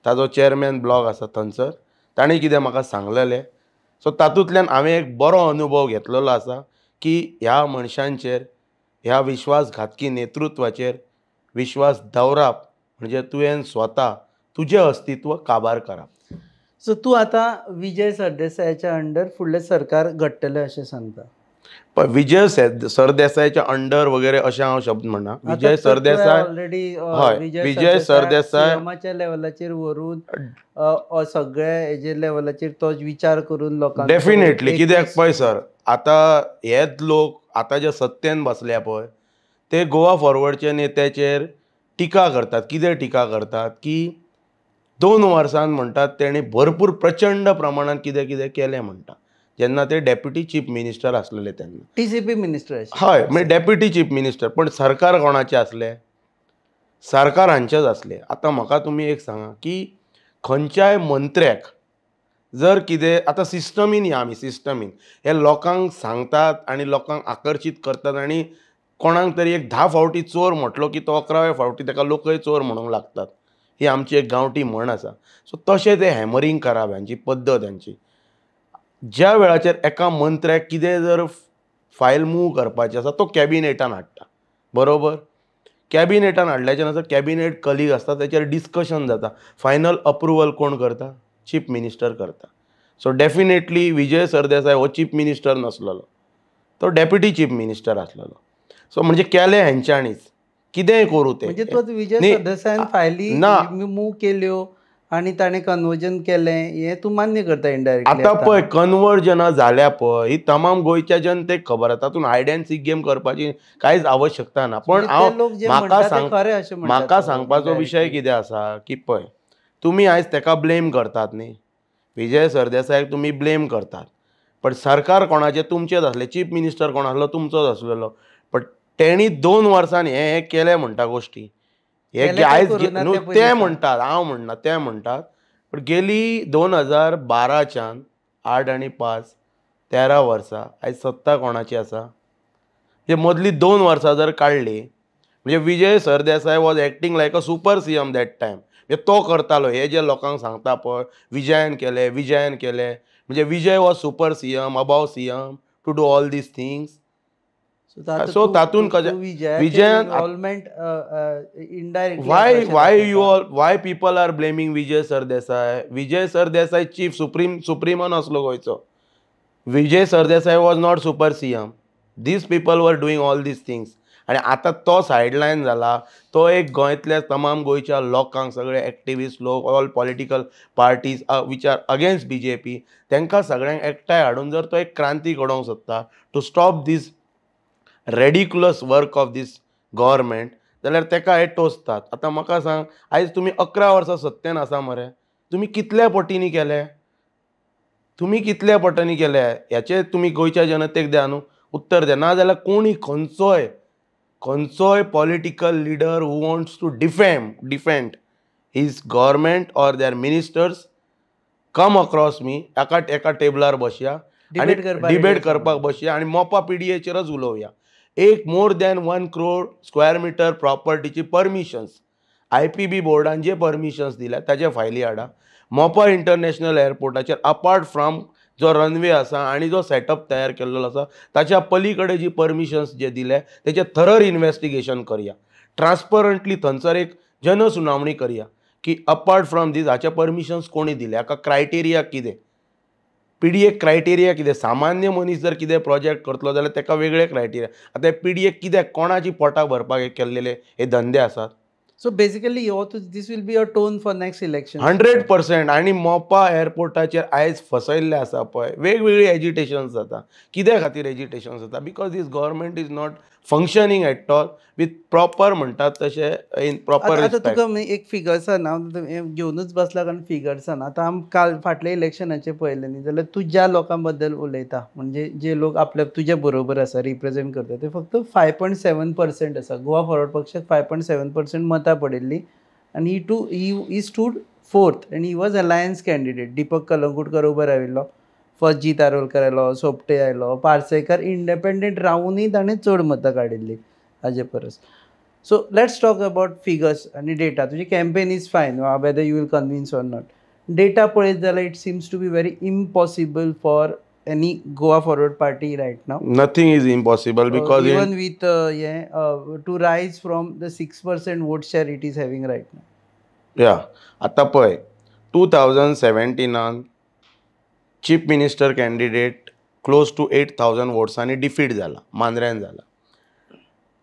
ताजो चेअरमॅन ब्लॉक आसा थंयसर ताणें कितें म्हाका सांगलेलें. सो तातूंतल्यान हांवें एक बरो अनुभव घेतलेलो आसा की ह्या मनशांचेर, ह्या विश्वासघातकी नेतृत्वाचेर विश्वास दवरप म्हणजे तुवें स्वता तुजें अस्तित्व काबार करप. सो तूं आतां विजय सरदेसायाच्या अंडर फुडलें सरकार घडटलें अशें सांगता. पण विजय सरदेसायच्या अंडर वगैरे अशें हांव शब्द म्हणना. विजय सरदेसाय ऑलरेडी हय, विजय सरदेसाय सीएमाच्या लेवलाचेर व्हरून सगळ्या हेजे लेवलाचेर तो विचार करून लोकांक डेफिनेटली कित्याक पळय सर, आतां हेच लोक आतां जे सत्तेन बसल्या पळय ते गोवा फॉरवर्डचे नेत्याचेर टिका करतात. कितें टिका करतात की 2 वर्सांत म्हणटात तेणी भरपूर प्रचंड प्रमाणात कितें कितें केलें म्हणटा. जेन्ना ते डेप्युटी चीफ मिनिस्टर आसलेले तेन्ना टीसीपी मिनिस्टर हय, म्हणजे डेप्युटी चीफ मिनिस्टर. पण सरकार कोणाचें आसलें? सरकार हांचेच आसलें. आतां म्हाका तुमी एक सांगा की खंयच्याय मंत्र्याक जर कितें आतां सिस्टमीन या आमी सिस्टमीन हे लोकांक सांगतात आनी लोकांक आकर्शीत करतात आनी कोणाक तरी एक 10 फावटी चोर म्हटलो की तो 11व्या फावटी ताका लोकय चोर म्हणूंक लागतात. ही आमची एक गांवठी म्हण आसा. सो तशें ते हॅमरींग करप हांची पद्दत हांची. ज्या वेळाचेर एका मंत्र्याक कितें जर फायल मूव करपाचें आसा तो कॅबिनेटान हाडटा, बरोबर. कॅबिनेटान हाडल्याच्या नंतर कॅबिनेट कलीग आसता तेचेर डिस्कशन जाता. फायनल अप्रुवल कोण करता? चीफ मिनिस्टर करता. सो डेफिनेटली विजय सरदेसाय हो चीफ मिनिस्टर नसलेलो, तो डेप्युटी चीफ मिनिस्टर आसलेलो. सो म्हणजे केलें हेंच्यांनीच, कितेंय करूं ते. म्हणजे तो विजय सरदेसायान फायली मूव केल्यो आनी ताणें कन्वर्जन केलें हें तूं मान्य करता इनडायरेक्टली. आतां पळय कन्वर्जना जाल्या पळय ही तमाम गोंयच्या जनतेक खबर आसा. तातूंत हायड एंड सीक गेम करपाची कांयच आवश्यकता ना. पण हांव म्हाका सांगपाचो विशय कितें आसा की पळय तुमी आयज ताका ब्लेम करतात न्ही, विजय सरदेसायाक तुमी ब्लेम करतात, पण सरकार कोणाचें? तुमचेच आसलें. चीफ मिनिस्टर कोण आसलो? तुमचोच आसलेलो. पण तेणी 2 वर्सांनी हे केले म्हणटा गोश्टी हे आयज ते म्हणटात, हांव म्हणना ते म्हणटात. पण गेली 2012च्यान 8 आनी 5 13 वर्सां आयज सत्ता कोणाची आसा? हे मदली 2 वर्सां जर काडली म्हणजे Vijay Sardesai was acting like a super CM that time. म्हणजे तो करतालो हे जे लोकांक सांगता पळय विजयान केले म्हणजे Vijay was super CM above CM to do all these things. So तातूंत विजयान why people are blaming Vijay Sardesai? Vijay Sardesai chief supremo नासलो गोंयचो. Vijay Sardesai was not super CM. These people were doing all these things. आनी आतां तो सायडलायन जाला. तो एक गोंयांतल्या तमाम गोंयच्या लोकांक सगळे एक्टिविस्ट लोक all political parties which are against BJP तांकां सगळ्यांक एकठांय हाडून जर तो एक क्रांती घडोवंक सोदता to stop this ridiculous work of this government जाल्यार ताका हे टोचतात. आतां म्हाका सांग आयज तुमी 11 वर्सां सत्तेन आसा मरे, तुमी कितल्या पटींनी केले? ह्याचें तुमी गोंयच्या जनतेक द्या न्हू उत्तर द्या. ना जाल्यार कोणी खंयचोय political leader who wants to defend his government or their ministers come across me एका टेबलार बसया आनी डिबेट करपाक बसया आनी मोपा PDAचेरच उलोवया. एक more than 1 crore square metre प्रॉपर्टीची परमिशन्स IPB बोर्डान जे परमिशन्स दिल्या ताचे फायली हाडा. मोपा इंटरनॅशनल एअरपोर्टाचेर अपार्ट फ्रॉम जो रनवे आसा आनी जो सेटअप तयार केल्लो आसा ताच्या पलीकडे जी परमिशन्स जे दिले तेचे थरर इन्वेस्टिगेशन करया. ट्रान्सपरंटली थंयसर एक जनसुनावणी करया की अपार्ट फ्रॉम दीस हाचे परमिशन्स कोणी दिले, हाका क्रायटेरिया कितें, PDA क्रायटेरिया कितें. सामान्य मनीस जर कितें प्रोजेक्ट करतलो जाल्यार ताका वेगळे क्रायटेरिया. आतां PDA कित्याक कोणाची पोटां भरपाक केल्लेले हे धंदे आसात. So basically this will be a tone for next election 100%. आनी मोपा एअरपोर्टाचेर आयज फसयल्ले आसा पळय वेगवेगळी एजिटेशन्स जाता. कित्या खातीर एजिटेशन्स जाता? Because this government is not functioning at all with proper म्हणटात तशें इन प्रॉपर रिस्पेक्ट. तुका एक फिगर्सान हांव घेवनूच बसला कारण फिगर्सान आतां आमी काल फाटल्या इलेक्शनाचे पळयलें न्ही जाल्यार तूं ज्या लोकां बद्दल उलयता म्हणजे जे लोक आपल्याक तुजे बरोबर आसा रिप्रेझेंट करता ते फक्त 5.7% आसा. गोवा फॉरवर्ड पक्षाक 5.7% मतां पडिल्ली आनी ही स्टूड 4th आनी he was alliance candidate. Dipak Kalangutkar उबो राविल्लो फर्स्ट जीत आरोलकर आयलो, सोपटे आयलो, पार्सेकर इंडिपेंडंट रावूनय ताणें चड मतां काडिल्लीं हाजे परस. So let's talk about figures आनी डेटा. तुजी campaign is fine, whether you will convince or not. Data पळयत जाल्यार it seems to be very impossible for any Goa Forward Party right now. Nothing is impossible because even with to rise from the 6% vote share it is having right now. Yeah, आता पळय 2017 chief minister candidate close to 8,000 वोट्सांनी defeat जाला, मांद्र्यान जाला.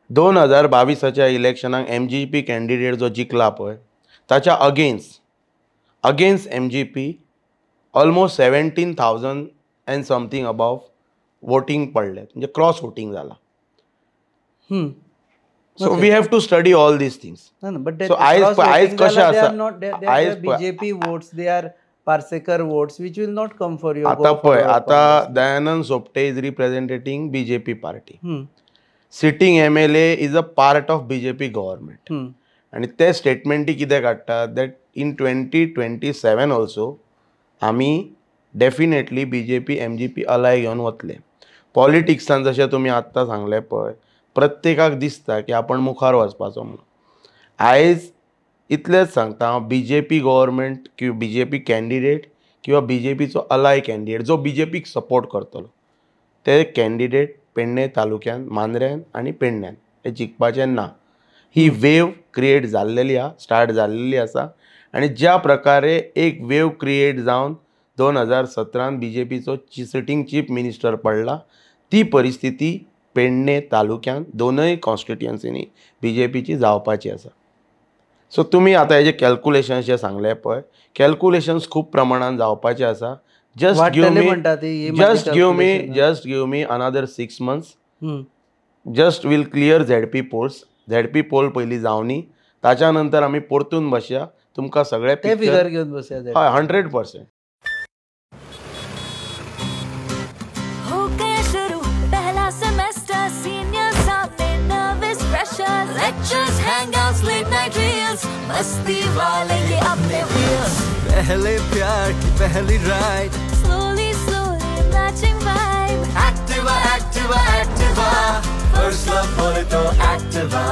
2022च्या इलेक्शनाक MGP candidate जो जिखला पळय ताच्या against MGP almost 17,000 and something above voting पडले, म्हणजे क्रॉस वोटिंग जाला. So we have to study all these things. No, but so eyes कशें आसा, they are not they are BJP votes, they are Parsekar votes which will not come for you. आता पळय, आता Dayanand Sopte is representing BJP party. Sitting MLA is a part of BJP government. आणि ते स्टेटमेंटी कितें काडटात that in 2027 also आमी definitely BJP MGP अलाय घेवन वतले. पॉलिटिक्सान जशें तुमी आत्तां सांगलें पळय, प्रत्येकाक दिसता की आपण मुखार वचपाचो म्हणून. आयज इतलेंच सांगता हांव, BJP गव्हर्मेंट किंवा BJP कॅन्डिडेट किंवा BJPचो अलाय कॅन्डिडेट जो BJPक सपोर्ट करतलो ते कॅन्डिडेट पेडणे तालुक्यान, मांद्र्यान आनी पेडण्यान हे जिखपाचें ना. ही वेव क्रिएट जाल्लेली आसा, स्टार्ट जाल्लेली आसा. आनी ज्या प्रकारे एक वेव क्रिएट जावन 2017 BJPचो सिटींग चीफ मिनिस्टर पडला, ती परिस्थिती पेडणे तालुक्यान दोनूय कॉन्स्टिट्युएन्सीनी BJPची जावपाची आसा. सो तुमी आतां हेजे कॅल्क्युलेशन्स जे सांगले पळय, कॅल्क्युलेशन्स खूब प्रमाणान जावपाचे आसा. Just give me another 6 months. Just will clear ZP polls. ZP poll पयलीं जावनी, ताच्या नंतर आमी परतून बसया, तुमकां सगळे फिगर घेवन बसया. हय, 100%. Lectures, hangouts, late night reels, मस्ती वाले ये अपने wheels. पहले प्यार की पहली ride, slowly matching vibe. Activa, Activa, Activa, first love बोले तो Activa.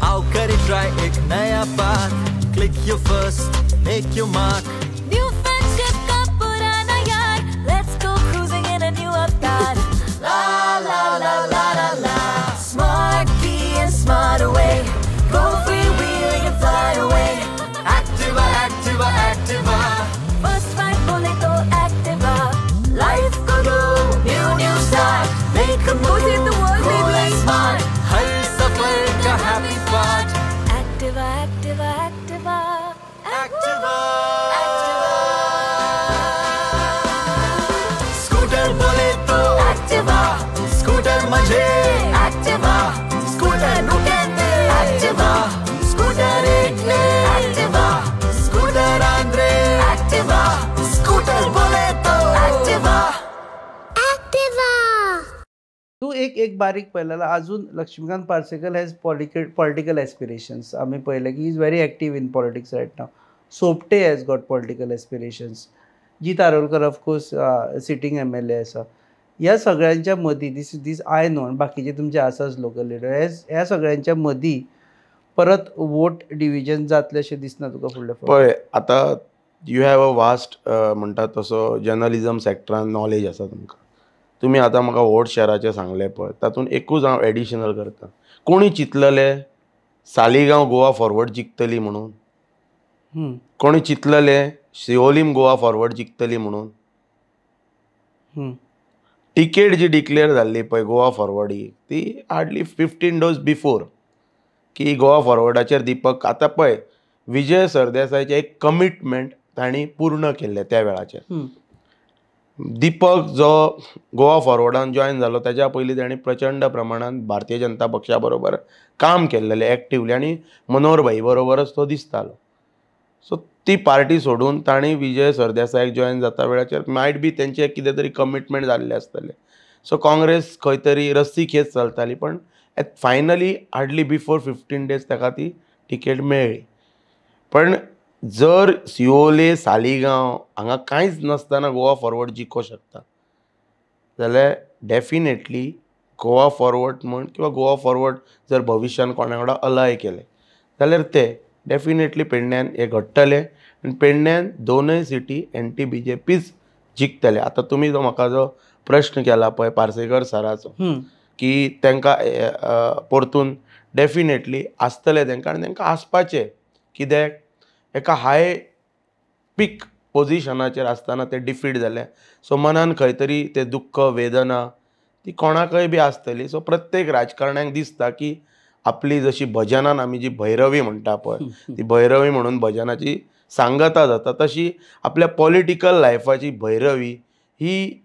आओ करे try एक नया path, click your first, make your mark. New friendship का पुराना यार, let's go cruising in a new avatar. La la la la la la, smart key and smart away. Go freewheeling and fly away. Activa, Activa, Activa. First fight बोले तो Activa. Life को दो new start. Make a move, hit the world, baby. Smart. हर सफर का happy part. Activa, Activa, Activa. Activa. Scooter बोले तो Activa. Scooter मजे Activa. Scooter रुकेंगे Activa. Scooter एक ले Activa. Scooter Andre Activa. Scooter बोले तो Activa. Activa. तू एक बारीक पळयलेला, अजून Laxmikant Parsekar has political aspirations. आमी पळयलें की is very active in politics right now. Sopte has got political aspirations. Jeet Arolkar of course sitting MLA आसा. ह्या सगळ्यांच्या मदीं दीस आय नो, बाकीचे तुमचे आसाच लोकल लिडर, ह्या सगळ्यांच्या मदीं परत वोट डिविजन जातलें अशें दिसना तुका फुडल्या पळय. आतां यू हॅव अ वास्ट म्हणटा तसो जर्नलिझम सॅक्टरान नॉलेज आसा तुमकां. तुमी आतां म्हाका वोट शेअराचें सांगलें पळय, तातूंत एकूच हांव एडिशनल करता. कोणी चिंतलेले सालिगांव गोवा फॉरवर्ड जिखतली म्हणून? कोणी चिंतलेले सिओलीम गोवा फॉरवर्ड जिखतली म्हणून? टिकेट जी डिक्लेअर जाल्ली पळय गोवा फॉरवर्ड ही, ती हार्डली 15 days बिफोर की गोवा फॉरवर्डाचेर दीपक. आतां पळय, विजय सरदेसायचें एक कमिटमेंट तांणी पूर्ण केल्लें त्या वेळाचेर. दीपक जो गोवा फॉरवर्डान जॉयन जालो ताच्या पयलीं ताणें प्रचंड प्रमाणात भारतीय जनता पक्षा बरोबर काम केल्लेलें एक्टिवली, आनी मनोहर भाई बरोबरच तो दिसतालो. सो ती पार्टी सोडून तांणी विजय सरदेसायक जॉयन जाता वेळाचेर मायट बी तेंचें कितें तरी कमिटमेंट जाल्लें आसतलें. सो काँग्रेस खंय तरी रस्सी खेच चलताली, पण फायनली हार्डली बिफोर 15 days ताका ती टिकेट मेळ्ळी. पण जर सिओले सालिगांव हांगा कांयच नासतना गोवा फॉरवर्ड जिखो शकता, जाल्यार डेफिनेटली गोवा फॉरवर्ड म्हण किंवा गोवा फॉरवर्ड जर भविश्यान कोणा वांगडा अलाय केले जाल्यार ते डेफिनेटली पेडण्यान हे घडटले आनी पेडण्यान दोनूय सिटी एंटी BJPच जिखतले. आतां तुमी जो म्हाका जो प्रश्न केला पळय पार्सेकर सराचो की तांकां परतून डेफिनेटली आसतले तांकां आनी तांकां आसपाचें. कित्याक एका हाय पीक पोजिशनाचेर आसतना ते डिफीट जाले. सो मनान खंय तरी ते दुख्ख वेदना ती कोणाकय बी आसतली. सो प्रत्येक राजकारण्याक दिसता की आपली जशी भजनान आमी जी भैरवी म्हणटा पळय ती भैरवी म्हणून भजनाची सांगता जाता तशी आपल्या पॉलिटिकल लायफाची भैरवी ही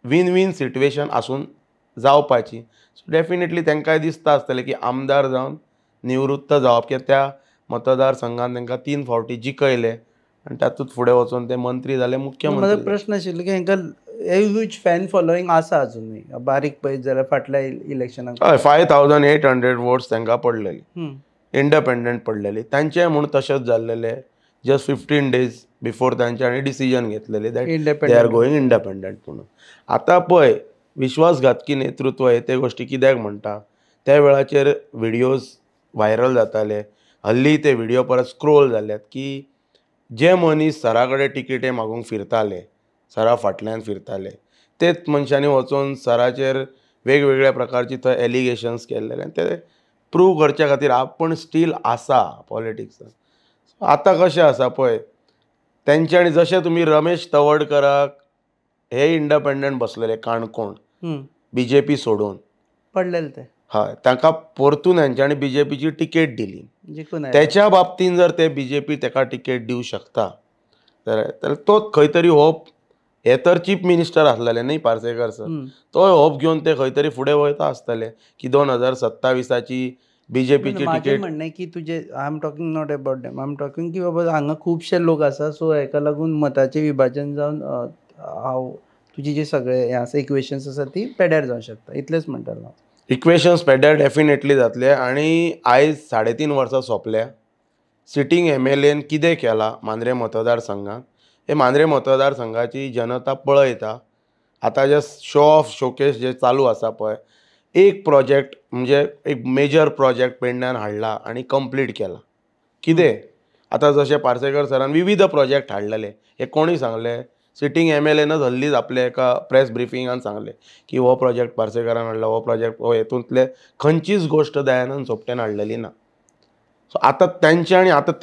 विन विन सिट्युएशन आसून जावपाची. सो डेफिनेटली तांकांय दिसता आसतलें की आमदार जावन निवृत्त जावप कित्याक त्या मतदारसंघान तांकां 3 फावटी जिखयले आनी तातूंत फुडें वचून ते मंत्री जाले मुख्यमंत्री. म्हजो प्रश्न आशिल्लो की हांकां ह्यूज फॅन फॉलोईंग आसा अजुनूय बारीक पळयत जाल्यार फाटल्या इलेक्शनाक. हय 5800 वोट्स तांकां पडलेली इंडिपेंडंट पडलेली. तांचें म्हूण तशेंच जाल्लेलें जस्ट 15 days बिफोर तांच्यांनी डिसिजन घेतलेलें that they are going independent म्हणून. आतां पळय विश्वासघातकी नेतृत्व हे ते गोश्टी कित्याक म्हणटा त्या वेळाचेर व्हिडियोज व्हायरल जाताले. हल्ली ते व्हिडियो परत स्क्रोल जाल्यात की जे मनीस सरा कडेन टिकेटे मागूंक फिरताले सरा फाटल्यान फिरताले तेच मनशांनी वचून सराचेर वेगवेगळ्या प्रकारची थंय एलिगेशन्स केल्लेले आनी ते प्रूव करच्या खातीर आपूण स्टील आसा पॉलिटिक्सान. आतां कशें आसा पळय तेंच्यांनी जशें तुमी रमेश तवडकराक हे इंडिपेंडंट बसलेले काणकोण BJP सोडून पडलेले ते. हय तांकां परतून हेंच्यांनी BJPची टिकेट दिली. तेच्या बाबतीन जर ते BJP ताका टिकेट दिवं शकता जाल्यार तो खंय तरी होप हे तर चीफ मिनिस्टर आसलेले न्ही पार्सेकर सर तो होप घेवन ते खंय तरी फुडें वयता आसतले की 2027ची BJPची टिकेट. म्हणणें की तुजे I am talking not about डेम आय एम टॉकिंग की बाबा हांगा खुबशे लोक आसा सो हेका लागून मताचें विभाजन जावन हांव तुजी जे सगळे हे आसा इक्वेशन्स आसा ती पेड्यार जावंक शकता इतलेंच म्हणटालो हांव. इक्वेशन्स पेड्यार डेफिनेटली जातले आनी आयज 3.5 वर्सां सोंपल्या. सिटींग MLAन कितें केलां मांद्रे मतदारसंघात हे मांद्रे मतदारसंघाची जनता पळयता. आतां जे शो ऑफ शोकेस जे चालू आसा पळय एक प्रोजेक्ट म्हणजे एक मेजर प्रोजेक्ट पेडण्यान हाडला आनी कंप्लीट केला. कितें आतां जशें पार्सेकर सरान विविध प्रोजेक्ट हाडलेले हे कोणी सांगले सिटींग MLAनच हल्लीच आपल्या एका प्रेस ब्रिफिंगान सांगले की हो प्रोजेक्ट पार्सेकरान हाडला हो प्रोजेक्ट हो हेतूंतले खंयचीच गोश्ट दयानंद सोपटेन हाडलेली ना. सो आतां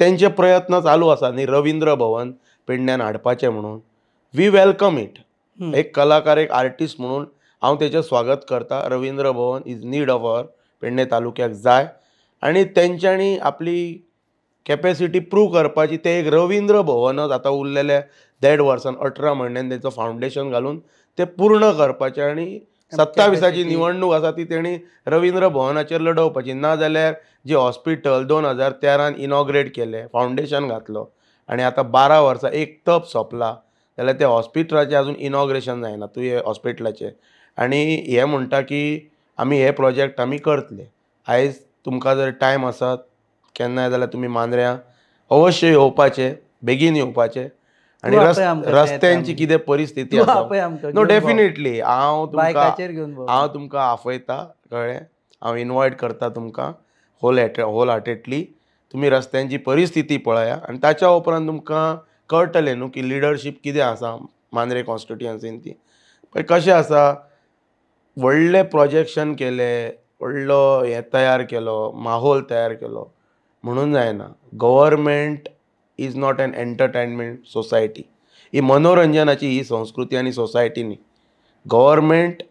तेंचे प्रयत्न चालू आसा न्ही रवींद्र भवन पेडण्यान हाडपाचें म्हणून. We welcome it. एक कलाकार एक आर्टिस्ट म्हणून हांव तेचें स्वागत करता. Ravindra Bhavan is need of our Pernem तालुक्याक जाय आनी तेंच्यांनी आपली कॅपेसिटी प्रूव करपाची. ते एक रवींद्र भवनच आतां उरलेले 1.5 वर्सान 18 म्हयन्यान तेचो फावंडेशन घालून ते पूर्ण करपाचें आनी 27ची निवडणूक आसा ती तेणी रवींद्र भवनाचेर लडोवपाची. ना जाल्यार जे हॉस्पिटल 2013 इनॉग्रेट केलें फावंडेशन घातलो आनी आतां 12 वर्सां एक तप सोंपला जाल्यार त्या हॉस्पिटलाचें आजून इनॉग्रेशन जायना तुवें हॉस्पिटलाचें. आनी हे म्हणटा की आमी हे प्रोजेक्ट आमी करतले. आयज तुमकां जर टायम आसत केन्नाय जाल्यार तुमी मांद्र्या अवश्य येवपाचें बेगीन येवपाचें आनी रस्त्यांची कितें परिस्थिती आसा नो डेफिनेटली हांव तुमकां आफयता कळ्ळें. हांव इनवायट करता तुमकां होल हार्टेडली. तुमी रस्त्यांची परिस्थिती पळया आनी ताच्या उपरांत तुमकां कळटलें न्हू की लिडरशीप कितें आसा मांद्रे कॉन्स्टिट्युएन्सीन ती. पळय कशें आसा व्हडलें प्रोजेक्शन केलें व्हडलो हें तयार केलो माहोल तयार केलो म्हणून जायना. Government is not an entertainment society. ही मनोरंजनाची ही संस्कृती आनी सोसायटी न्ही. गव्हर्मेंट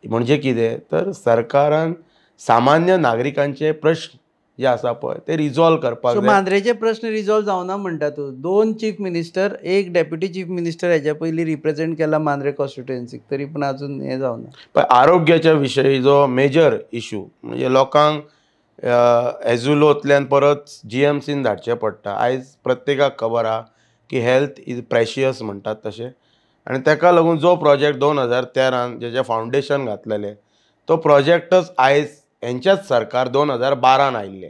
म्हणजे कितें तर सरकारान सामान्य नागरिकांचे प्रश्न जे आसा पळय ते रिजॉल्व करपाक जाय. मांद्रेचे प्रश्न रिजॉल्व जावना म्हणटा तूं. 2 चीफ मिनिस्टर एक डेप्युटी चीफ मिनिस्टर हेच्या पयलीं रिप्रेझेंट केला मांद्रे कॉन्स्टिट्युएन्सीक तरी पूण अजून हें जावना. पण आरोग्याच्या विशयी जो मेजर इशू म्हणजे लोकांक एजुलोंतल्यान परत GMCन धाडचें पडटा. आयज प्रत्येकाक खबर आहा की हेल्थ इज प्रेशियस म्हणटात तशें आनी ताका लागून जो प्रोजेक्ट 2013 जेजें फावंडेशन घातलेलें तो प्रोजेक्टच आयज हेंच्याच सरकार 2012 आयिल्ले.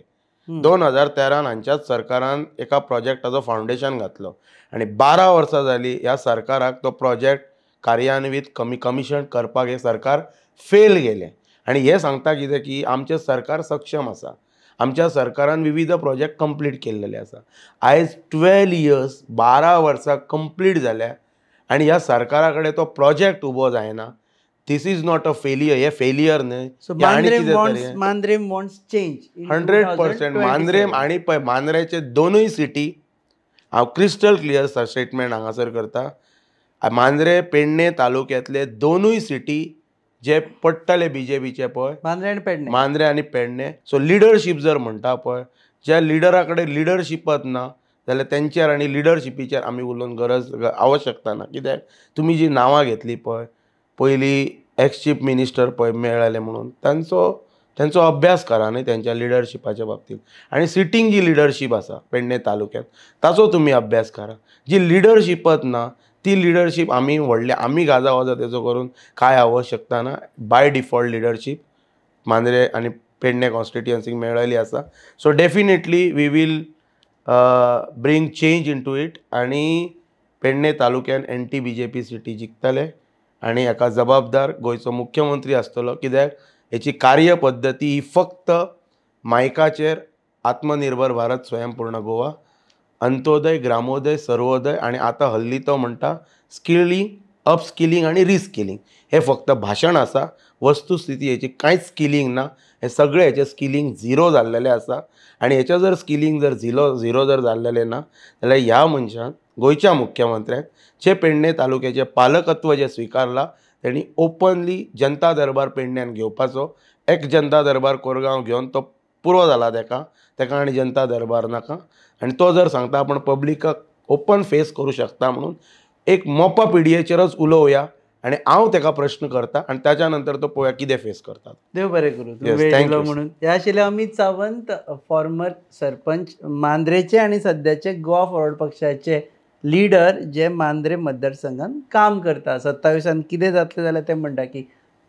2013 हांच्याच सरकारान एका प्रोजेक्टाचो फावंडेशन घातलो आनी 12 वर्सां जालीं ह्या सरकाराक तो प्रोजेक्ट कार्यान्वीत कमिशन करपाक हे सरकार फेल गेलें. आनी हे सांगता कितें की आमचें सरकार सक्षम आसा. आमच्या सरकारान विविध प्रोजेक्ट कंप्लीट केल्लेले आसा. आयज 12 इयर्स 12 वर्सां कंप्लीट जाल्या आनी ह्या सरकारा कडेन तो प्रोजेक्ट उबो जायना. दिस इज नॉट अ फेलियर. हे फेलियर न्हय. Mandrem wants change 100%. मांद्रेम आनी पळय मांद्रेचे दोनूय सिटी हांव क्रिस्टल क्लियर स्टेटमेंट हांगासर करता. मांद्रे पेडणे तालुक्यांतले दोनूय सिटी जे पडटले BJPचे पळय मांद्रे आनी पेडणे. सो लिडरशीप जर म्हणटा पळय ज्या लिडरा कडेन लिडरशीपच ना जाल्यार तेंचेर आनी लिडरशिपीचेर आमी उलोवन गरज आवश्यकता ना. कित्याक तुमी जी नांवां घेतली पळय पयलीं एक्स चीफ मिनिस्टर पळय मेळ्ळे म्हणून तेंचो अभ्यास करा न्ही तेंच्या लिडरशिपाच्या बाबतींत. आनी सिटींग जी लिडरशीप आसा पेडणे तालुक्यांत ताचो तुमी अभ्यास करा. जी लिडरशीपच ना ती लिडरशीप आमी गाजा वाजा तेजो करून कांय आवश्यकता ना. बाय डिफॉल्ट लिडरशीप मांद्रे आनी पेडणे कॉन्स्टिट्युएन्सीक मेळ्ळेली आसा. So definitely we will bring change into it. आनी पेडणे तालुक्यान एंटी BJP सिटी जिखतले आनी हाका जबाबदार गोंयचो मुख्यमंत्री आसतलो. कित्याक हेची कार्यपद्दती ही फक्त मायकाचेर आत्मनिर्भर भारत स्वयंपूर्ण गोवा अंत्योदय ग्रामोदय सर्वोदय आनी आतां हल्ली तो म्हणटा स्किलिंग अपस्किलिंग आनी रिस्किलिंग. हे फक्त भाशण आसा. वस्तुस्थिती हेची कांयच स्किलिंग ना. हे सगळे हेचे स्किलिंग झिरो जाल्लेले आसा. आनी हेचें जर स्किलिंग जर झिरो जर जाल्लेलें ना जाल्यार ह्या मनशान गोंयच्या मुख्यमंत्र्याक जे पेडणे तालुक्याचे पालकत्व जे स्विकारला तेणी ओपनली जनता दरबार पेडण्यान घेवपाचो. एक जनता दरबार कोरगांव घेवन तो पुरो जाला तेका आनी जनता दरबार नाका. आनी तो जर सांगता आपण पब्लिकाक ओपन फेस करूं शकता म्हणून एक मोपा पिडयेचेरच उलोवया आनी हांव तेका प्रश्न करता आनी ताच्या नंतर तो पळोवया कितें फेस करता. देव बरें करूं वेळ दिलो म्हणून. हे आशिल्ले अमित सावंत फॉर्मर सरपंच मांद्रेचे आनी सद्याचे गोवा फॉरवर्ड पक्षाचे लिडर जे मांद्रे मतदारसंघात काम करता. 27 कितें जातलें जाल्यार ते म्हणटा की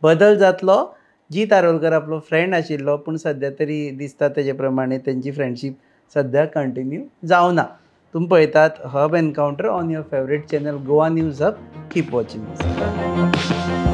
बदल जातलो. जीत आरोलकर आपलो फ्रेंड आशिल्लो पूण सद्या तरी दिसता तेजे प्रमाणे तेंची फ्रेंडशीप सद्या कंटिन्यू जावना. तुमी पळयतात hub encounter on your favourite channel Goa news hub. Keep watching.